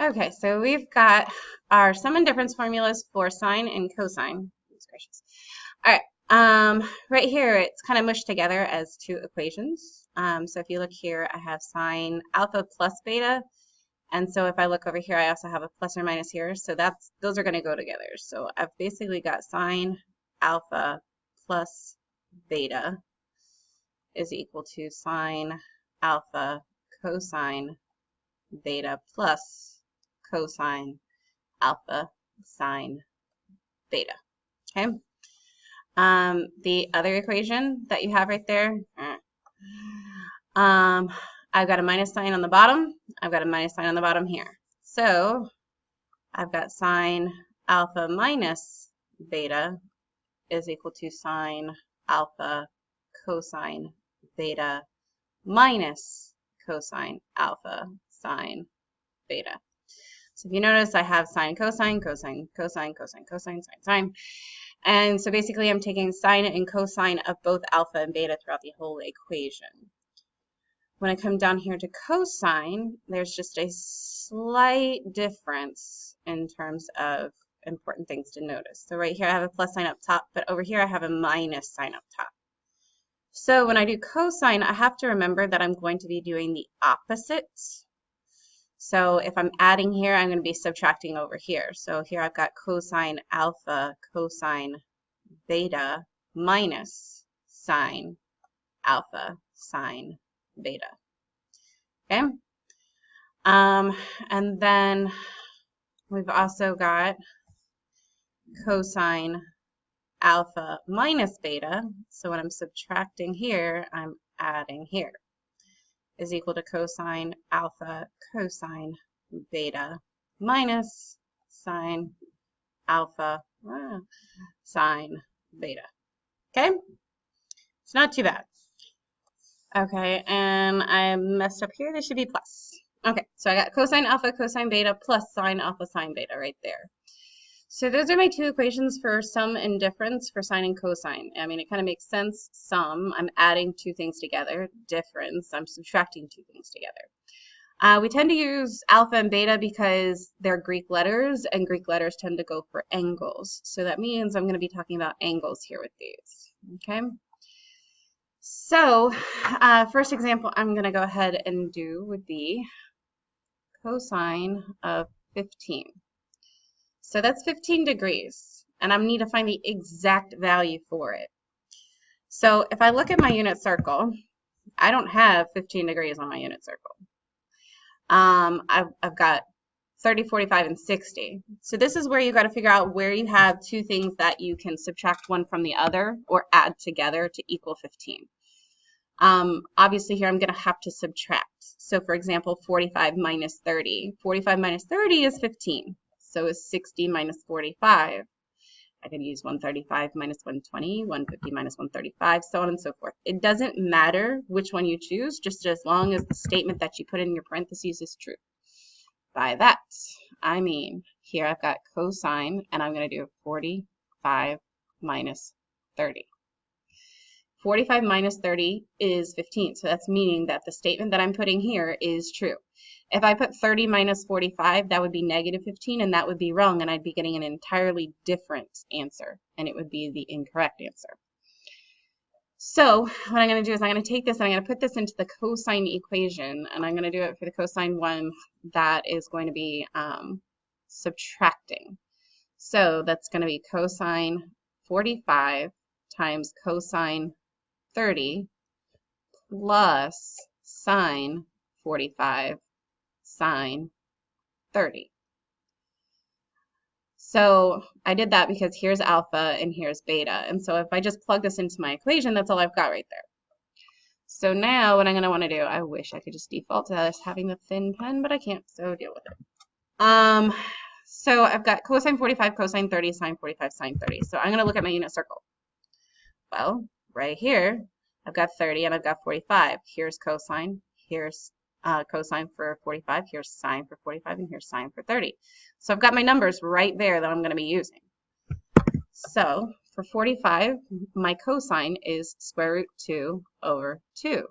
Okay, so we've got our sum and difference formulas for sine and cosine. Goodness gracious. All right, right here it's kind of mushed together as two equations. So if you look here, I have sine alpha plus beta, and so if I look over here, I also have a plus or minus here. So those are going to go together. So I've basically got sine alpha plus beta is equal to sine alpha cosine beta plus cosine alpha sine beta. Okay. The other equation that you have right there, I've got a minus sign on the bottom. I've got a minus sign on the bottom here. So I've got sine alpha minus beta is equal to sine alpha cosine beta minus cosine alpha sine beta. So if you notice, I have sine, cosine, cosine, cosine, cosine, cosine, sine, sine. And so basically I'm taking sine and cosine of both alpha and beta throughout the whole equation. When I come down here to cosine, there's just a slight difference in terms of important things to notice. So right here I have a plus sign up top, but over here I have a minus sign up top. So when I do cosine, I have to remember that I'm going to be doing the opposite. So if I'm adding here, I'm going to be subtracting over here. So here I've got cosine alpha cosine beta minus sine alpha sine beta. Okay? And then we've also got cosine alpha minus beta. So when I'm subtracting here, I'm adding here, is equal to cosine alpha cosine beta minus sine alpha sine beta. Okay? It's not too bad. Okay, and I messed up here. This should be plus. Okay, so I got cosine alpha cosine beta plus sine alpha sine beta right there. So those are my two equations for sum and difference for sine and cosine. I mean, it kind of makes sense. Sum, I'm adding two things together. Difference, I'm subtracting two things together. We tend to use alpha and beta because they're Greek letters, and Greek letters tend to go for angles. So that means I'm going to be talking about angles here with these. Okay. So first example I'm going to go ahead and do would be cosine of 15. So that's 15 degrees, and I need to find the exact value for it. So if I look at my unit circle, I don't have 15 degrees on my unit circle. I've got 30, 45, and 60. So this is where you got to figure out where you have two things that you can subtract one from the other or add together to equal 15. Obviously here I'm going to have to subtract. So for example, 45 minus 30. 45 minus 30 is 15. So is 60 minus 45. I can use 135 minus 120, 150 minus 135, so on and so forth. It doesn't matter which one you choose, just as long as the statement that you put in your parentheses is true. By that, I mean, here I've got cosine, and I'm going to do 45 minus 30. 45 minus 30 is 15, so that's meaning that the statement that I'm putting here is true. If I put 30 minus 45, that would be negative 15, and that would be wrong, and I'd be getting an entirely different answer, and it would be the incorrect answer. So what I'm going to do is I'm going to take this and I'm going to put this into the cosine equation, and I'm going to do it for the cosine one that is going to be subtracting. So that's going to be cosine 45 times cosine 30 plus sine 45 sine 30. So I did that because here's alpha and here's beta. And so if I just plug this into my equation, that's all I've got right there. So now what I'm going to want to do, I wish I could just default to this having the thin pen, but I can't, so deal with it. So I've got cosine 45, cosine 30, sine 45, sine 30. So I'm going to look at my unit circle. Well, right here, I've got 30 and I've got 45. Here's cosine, here's cosine for 45, here's sine for 45, and here's sine for 30. So I've got my numbers right there that I'm going to be using. So for 45, my cosine is square root 2 over 2.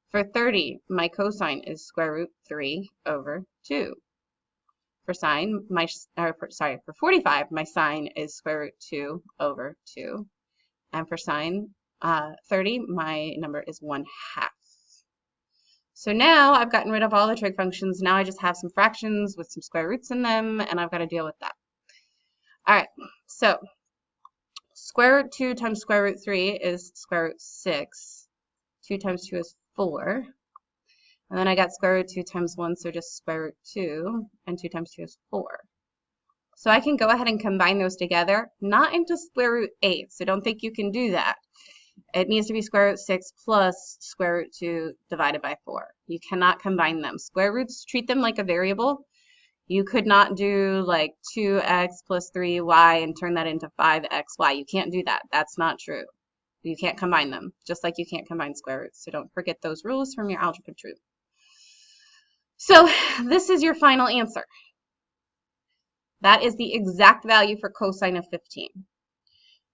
For 30, my cosine is square root 3 over 2. for sine, for 45, my sine is square root 2 over 2. And for sine 30, my number is 1/2. So now I've gotten rid of all the trig functions. Now I just have some fractions with some square roots in them, and I've got to deal with that. All right, so square root 2 times square root 3 is square root 6. 2 times 2 is 4. And then I got square root 2 times 1, so just square root 2, and 2 times 2 is 4. So I can go ahead and combine those together, not into square root 8, so don't think you can do that. It needs to be square root 6 plus square root 2 divided by 4. You cannot combine them. Square roots, treat them like a variable. You could not do like 2x plus 3y and turn that into 5xy. You can't do that. That's not true. You can't combine them, just like you can't combine square roots. So don't forget those rules from your algebra truth. So this is your final answer. That is the exact value for cosine of 15.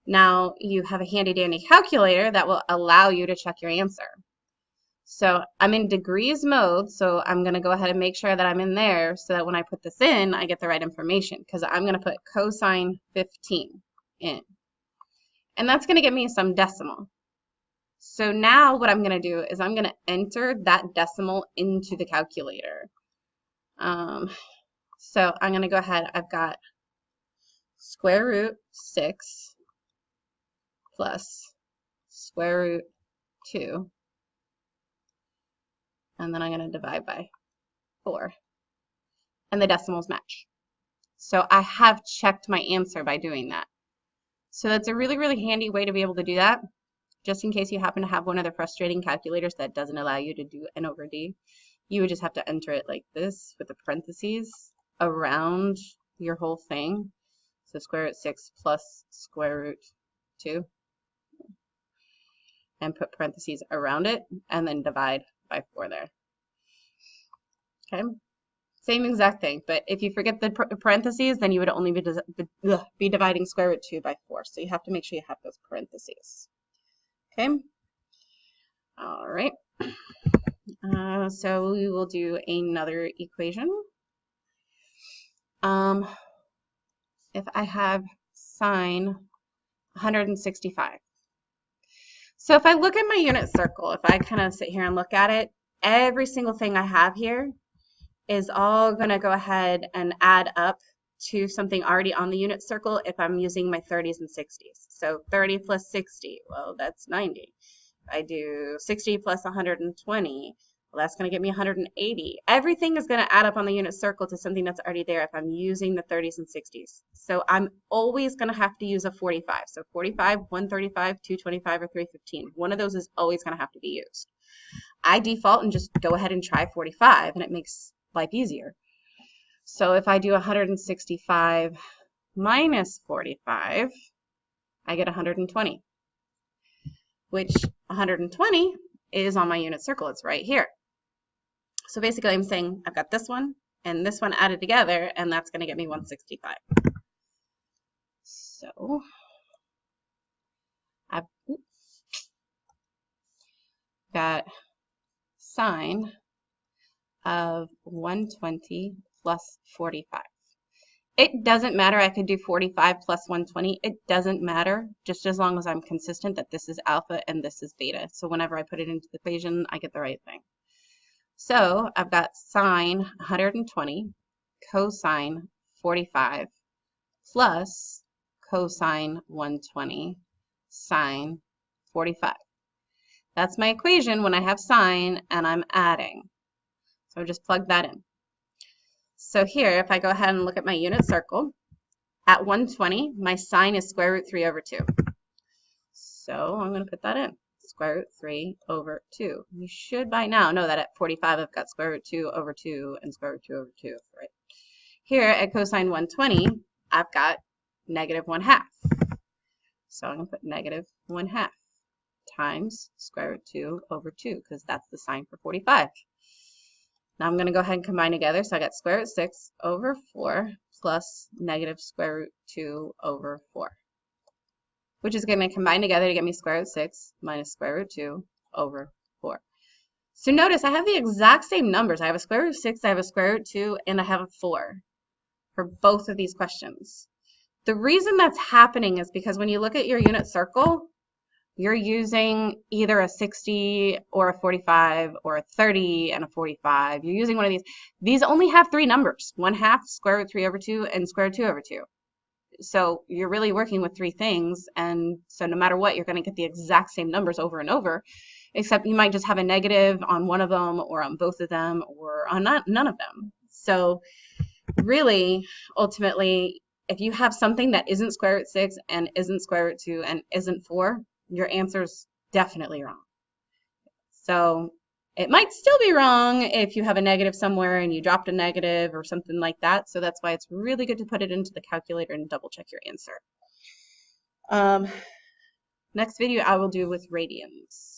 Now you have a handy dandy calculator that will allow you to check your answer. So I'm in degrees mode, so I'm going to go ahead and make sure that I'm in there so that when I put this in, I get the right information, because I'm going to put cosine 15 in. And that's going to give me some decimal. So now what I'm going to do is I'm going to enter that decimal into the calculator. So I'm going to go ahead, I've got square root 6 plus square root 2, and then I'm going to divide by 4, and the decimals match. So I have checked my answer by doing that. So that's a really, really handy way to be able to do that, just in case you happen to have one of the frustrating calculators that doesn't allow you to do n over d. You would just have to enter it like this with the parentheses around your whole thing. So square root 6 plus square root 2. And put parentheses around it, and then divide by 4 there. Okay, same exact thing, but if you forget the parentheses, then you would only be dividing square root 2 by 4. So you have to make sure you have those parentheses. Okay, all right. So we will do another equation. If I have sine 165. So if I look at my unit circle, if I kind of sit here and look at it, every single thing I have here is all going to go ahead and add up to something already on the unit circle if I'm using my 30s and 60s. So 30 plus 60, well, that's 90. If I do 60 plus 120, well, that's going to get me 180. Everything is going to add up on the unit circle to something that's already there if I'm using the 30s and 60s. So I'm always going to have to use a 45. So 45, 135, 225, or 315. One of those is always going to have to be used. I default and just go ahead and try 45, and it makes life easier. So if I do 165 minus 45, I get 120, which 120 is on my unit circle. It's right here. So basically I'm saying I've got this one and this one added together, and that's going to get me 165. So I've got sine of 120 plus 45. It doesn't matter. I could do 45 plus 120. It doesn't matter, just as long as I'm consistent that this is alpha and this is beta. So whenever I put it into the equation, I get the right thing. So I've got sine 120 cosine 45 plus cosine 120 sine 45. That's my equation when I have sine and I'm adding. So just plug that in. So here, if I go ahead and look at my unit circle, at 120, my sine is square root 3 over 2. So I'm going to put that in. Square root 3 over 2. You should by now know that at 45 I've got square root 2 over 2 and square root 2 over 2, right? Here at cosine 120, I've got negative 1/2. So I'm going to put negative 1/2 times square root 2 over 2, because that's the sign for 45. Now I'm going to go ahead and combine together. So I got square root 6 over 4 plus negative square root 2 over 4. Which is going to combine together to get me square root 6 minus square root 2 over 4. So notice I have the exact same numbers. I have a square root 6, I have a square root 2, and I have a 4. for both of these questions. The reason that's happening is because when you look at your unit circle, you're using either a 60 or a 45 or a 30 and a 45. You're using one of these. These only have three numbers, 1/2, square root 3 over 2, and square root 2 over 2. So you're really working with three things, and so no matter what, you're going to get the exact same numbers over and over, except you might just have a negative on one of them or on both of them or on none of them. So really, ultimately, if you have something that isn't square root 6 and isn't square root 2 and isn't 4, your answer's definitely wrong. So it might still be wrong if you have a negative somewhere and you dropped a negative or something like that. So that's why it's really good to put it into the calculator and double check your answer. Next video I will do with radians.